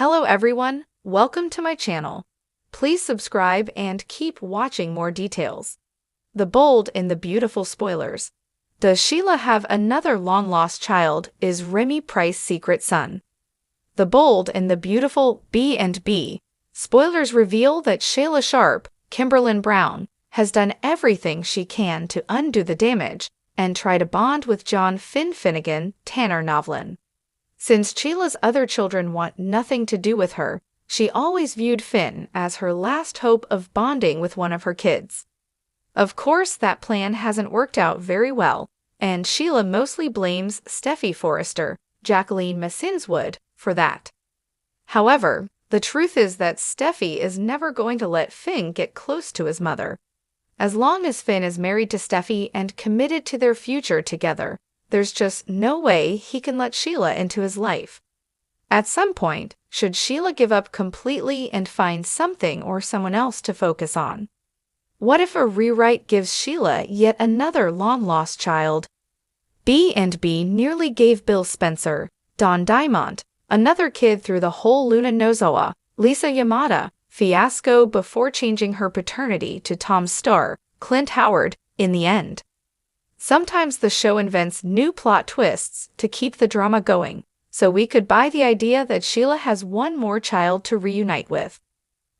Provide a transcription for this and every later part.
Hello everyone, welcome to my channel. Please subscribe and keep watching more details. The Bold and the Beautiful spoilers. Does Sheila have another long-lost child? Is Remy Price's secret son? The Bold and the Beautiful B&B. Spoilers reveal that Sheila Sharp, Kimberlyn Brown, has done everything she can to undo the damage and try to bond with John Finnegan, Tanner Novlin. Since Sheila's other children want nothing to do with her, she always viewed Finn as her last hope of bonding with one of her kids. Of course, that plan hasn't worked out very well, and Sheila mostly blames Steffi Forrester, Jacqueline Massinswood, for that. However, the truth is that Steffi is never going to let Finn get close to his mother. As long as Finn is married to Steffi and committed to their future together, there's just no way he can let Sheila into his life. At some point, should Sheila give up completely and find something or someone else to focus on? What if a rewrite gives Sheila yet another long-lost child? B&B nearly gave Bill Spencer, Don Diamond, another kid through the whole Luna Nozoa, Lisa Yamada, fiasco before changing her paternity to Tom's star, Clint Howard, in the end. Sometimes the show invents new plot twists to keep the drama going, so we could buy the idea that Sheila has one more child to reunite with.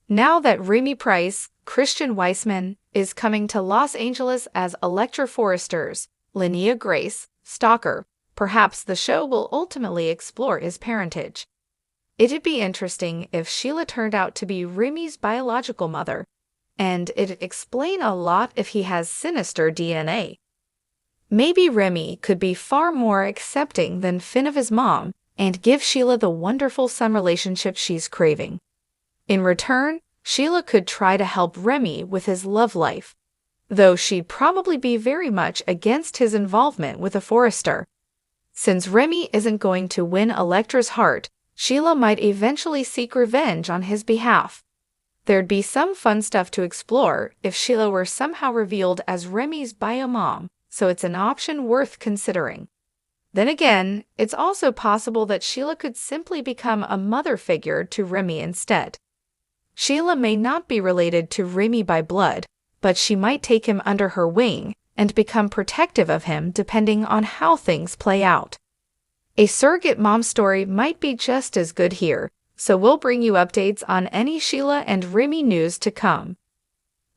Now that Remy Price, Christian Weissman, is coming to Los Angeles as Electra Forrester's Linnea Grace stalker, perhaps the show will ultimately explore his parentage. It'd be interesting if Sheila turned out to be Remy's biological mother, and it'd explain a lot if he has sinister DNA. Maybe Remy could be far more accepting than Finn of his mom and give Sheila the wonderful son relationship she's craving. In return, Sheila could try to help Remy with his love life, though she'd probably be very much against his involvement with a Forrester. Since Remy isn't going to win Electra's heart, Sheila might eventually seek revenge on his behalf. There'd be some fun stuff to explore if Sheila were somehow revealed as Remy's bio mom, so it's an option worth considering. Then again, it's also possible that Sheila could simply become a mother figure to Remy instead. Sheila may not be related to Remy by blood, but she might take him under her wing and become protective of him depending on how things play out. A surrogate mom story might be just as good here, so we'll bring you updates on any Sheila and Remy news to come.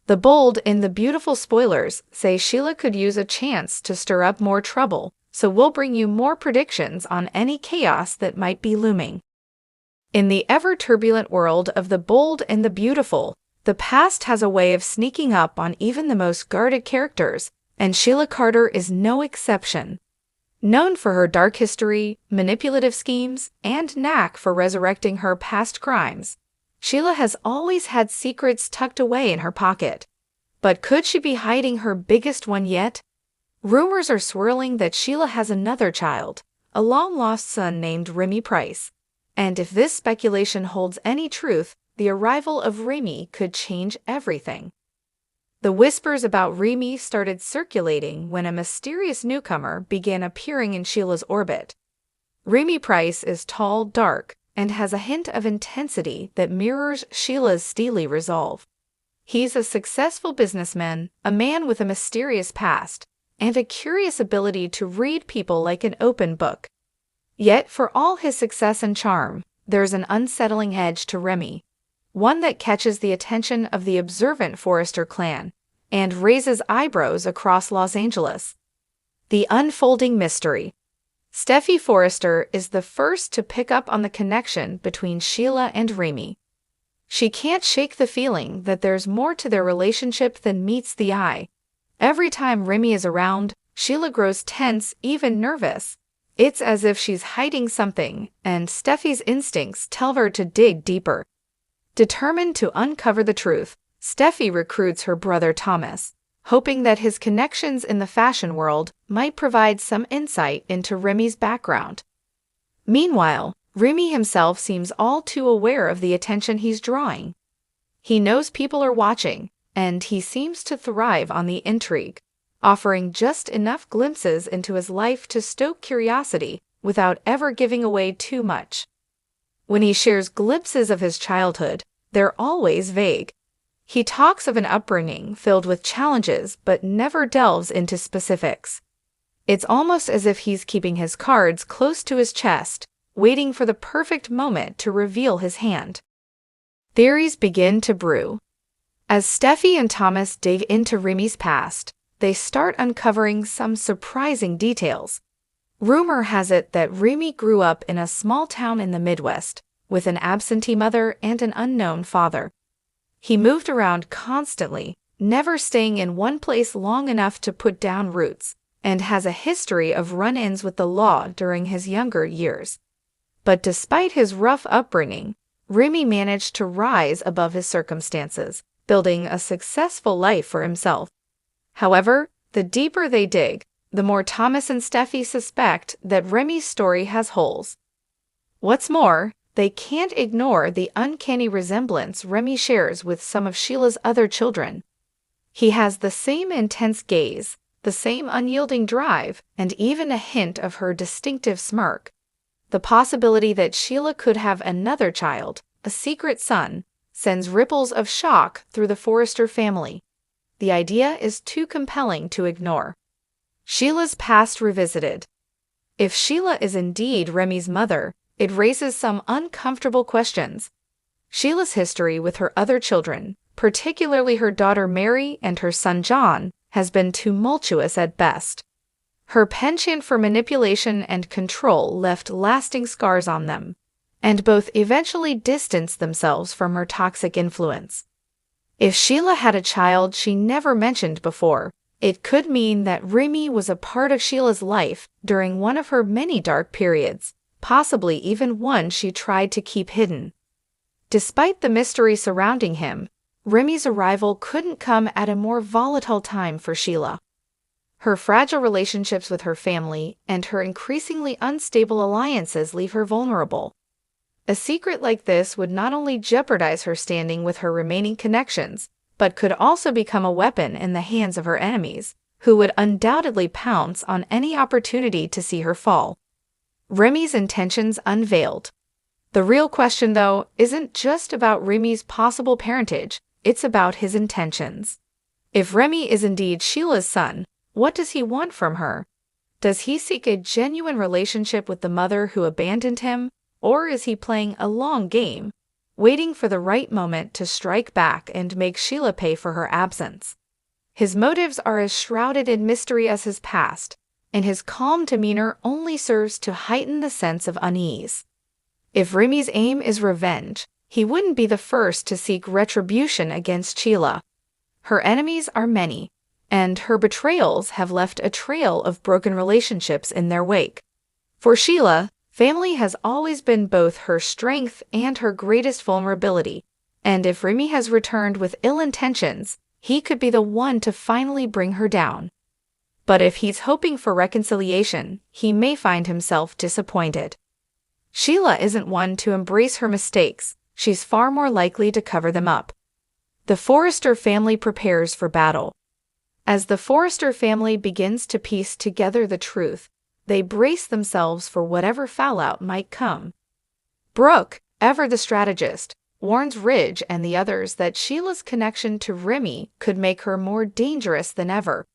The Bold and the Beautiful spoilers say Sheila could use a chance to stir up more trouble, so we'll bring you more predictions on any chaos that might be looming. In the ever-turbulent world of The Bold and the Beautiful, the past has a way of sneaking up on even the most guarded characters, and Sheila Carter is no exception. Known for her dark history, manipulative schemes, and knack for resurrecting her past crimes, Sheila has always had secrets tucked away in her pocket. But could she be hiding her biggest one yet? Rumors are swirling that Sheila has another child, a long-lost son named Remy Price. And if this speculation holds any truth, the arrival of Remy could change everything. The whispers about Remy started circulating when a mysterious newcomer began appearing in Sheila's orbit. Remy Price is tall, dark, and has a hint of intensity that mirrors Sheila's steely resolve. He's a successful businessman, a man with a mysterious past, and a curious ability to read people like an open book. Yet, for all his success and charm, there's an unsettling edge to Remy, one that catches the attention of the observant Forrester clan and raises eyebrows across Los Angeles. The unfolding mystery. Steffi Forrester is the first to pick up on the connection between Sheila and Remy. She can't shake the feeling that there's more to their relationship than meets the eye. Every time Remy is around, Sheila grows tense, even nervous. It's as if she's hiding something, and Steffi's instincts tell her to dig deeper. Determined to uncover the truth, Steffi recruits her brother Thomas, hoping that his connections in the fashion world might provide some insight into Remy's background. Meanwhile, Remy himself seems all too aware of the attention he's drawing. He knows people are watching, and he seems to thrive on the intrigue, offering just enough glimpses into his life to stoke curiosity without ever giving away too much. When he shares glimpses of his childhood, they're always vague. He talks of an upbringing filled with challenges but never delves into specifics. It's almost as if he's keeping his cards close to his chest, waiting for the perfect moment to reveal his hand. Theories begin to brew. As Steffi and Thomas dig into Remy's past, they start uncovering some surprising details. Rumor has it that Remy grew up in a small town in the Midwest, with an absentee mother and an unknown father. He moved around constantly, never staying in one place long enough to put down roots, and has a history of run-ins with the law during his younger years. But despite his rough upbringing, Remy managed to rise above his circumstances, building a successful life for himself. However, the deeper they dig, the more Thomas and Steffi suspect that Remy's story has holes. What's more, they can't ignore the uncanny resemblance Remy shares with some of Sheila's other children. He has the same intense gaze, the same unyielding drive, and even a hint of her distinctive smirk. The possibility that Sheila could have another child, a secret son, sends ripples of shock through the Forrester family. The idea is too compelling to ignore. Sheila's past revisited. If Sheila is indeed Remy's mother, it raises some uncomfortable questions. Sheila's history with her other children, particularly her daughter Mary and her son John, has been tumultuous at best. Her penchant for manipulation and control left lasting scars on them, and both eventually distanced themselves from her toxic influence. If Sheila had a child she never mentioned before, it could mean that Remy was a part of Sheila's life during one of her many dark periods, possibly even one she tried to keep hidden. Despite the mystery surrounding him, Remy's arrival couldn't come at a more volatile time for Sheila. Her fragile relationships with her family and her increasingly unstable alliances leave her vulnerable. A secret like this would not only jeopardize her standing with her remaining connections, but could also become a weapon in the hands of her enemies, who would undoubtedly pounce on any opportunity to see her fall. Remy's intentions unveiled. The real question, though, isn't just about Remy's possible parentage, it's about his intentions. If Remy is indeed Sheila's son, what does he want from her? Does he seek a genuine relationship with the mother who abandoned him, or is he playing a long game, waiting for the right moment to strike back and make Sheila pay for her absence? His motives are as shrouded in mystery as his past, and his calm demeanor only serves to heighten the sense of unease. If Remy's aim is revenge, he wouldn't be the first to seek retribution against Sheila. Her enemies are many, and her betrayals have left a trail of broken relationships in their wake. For Sheila, family has always been both her strength and her greatest vulnerability, and if Remy has returned with ill intentions, he could be the one to finally bring her down. But if he's hoping for reconciliation, he may find himself disappointed. Sheila isn't one to embrace her mistakes, she's far more likely to cover them up. The Forrester family prepares for battle. As the Forrester family begins to piece together the truth, they brace themselves for whatever fallout might come. Brooke, ever the strategist, warns Ridge and the others that Sheila's connection to Remy could make her more dangerous than ever.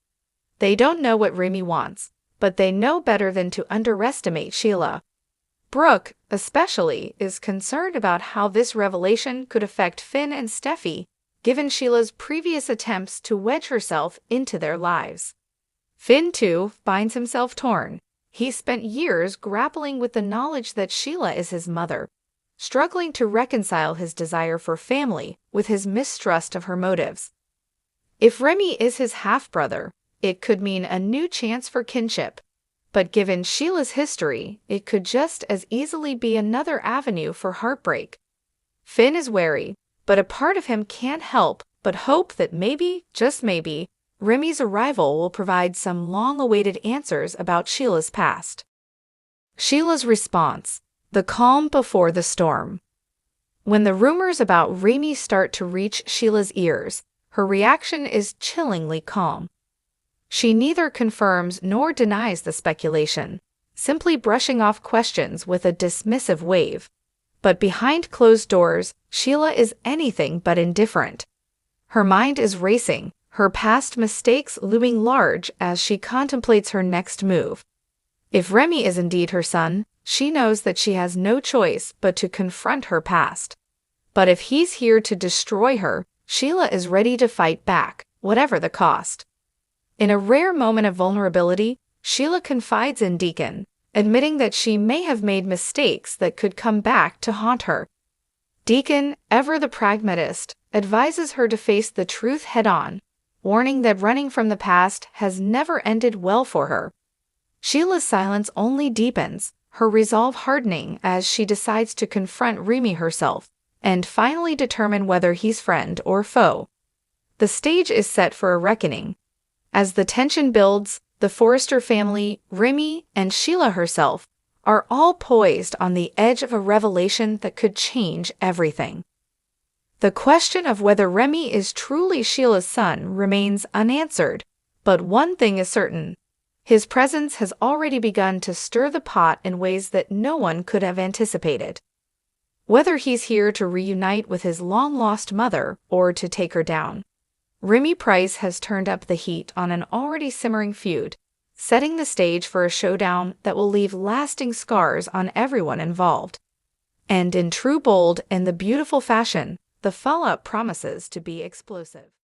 They don't know what Remy wants, but they know better than to underestimate Sheila. Brooke, especially, is concerned about how this revelation could affect Finn and Steffi, given Sheila's previous attempts to wedge herself into their lives. Finn, too, finds himself torn. He spent years grappling with the knowledge that Sheila is his mother, struggling to reconcile his desire for family with his mistrust of her motives. If Remy is his half-brother, it could mean a new chance for kinship. But given Sheila's history, it could just as easily be another avenue for heartbreak. Finn is wary, but a part of him can't help but hope that maybe, just maybe, Remy's arrival will provide some long-awaited answers about Sheila's past. Sheila's response: the calm before the storm. When the rumors about Remy start to reach Sheila's ears, her reaction is chillingly calm. She neither confirms nor denies the speculation, simply brushing off questions with a dismissive wave. But behind closed doors, Sheila is anything but indifferent. Her mind is racing, her past mistakes looming large as she contemplates her next move. If Remy is indeed her son, she knows that she has no choice but to confront her past. But if he's here to destroy her, Sheila is ready to fight back, whatever the cost. In a rare moment of vulnerability, Sheila confides in Deacon, admitting that she may have made mistakes that could come back to haunt her. Deacon, ever the pragmatist, advises her to face the truth head-on, warning that running from the past has never ended well for her. Sheila's silence only deepens, her resolve hardening as she decides to confront Remy herself and finally determine whether he's friend or foe. The stage is set for a reckoning. As the tension builds, the Forrester family, Remy, and Sheila herself are all poised on the edge of a revelation that could change everything. The question of whether Remy is truly Sheila's son remains unanswered, but one thing is certain. His presence has already begun to stir the pot in ways that no one could have anticipated. Whether he's here to reunite with his long-lost mother or to take her down, Remy Price has turned up the heat on an already simmering feud, setting the stage for a showdown that will leave lasting scars on everyone involved. And in true bold and the beautiful fashion, the fallout promises to be explosive.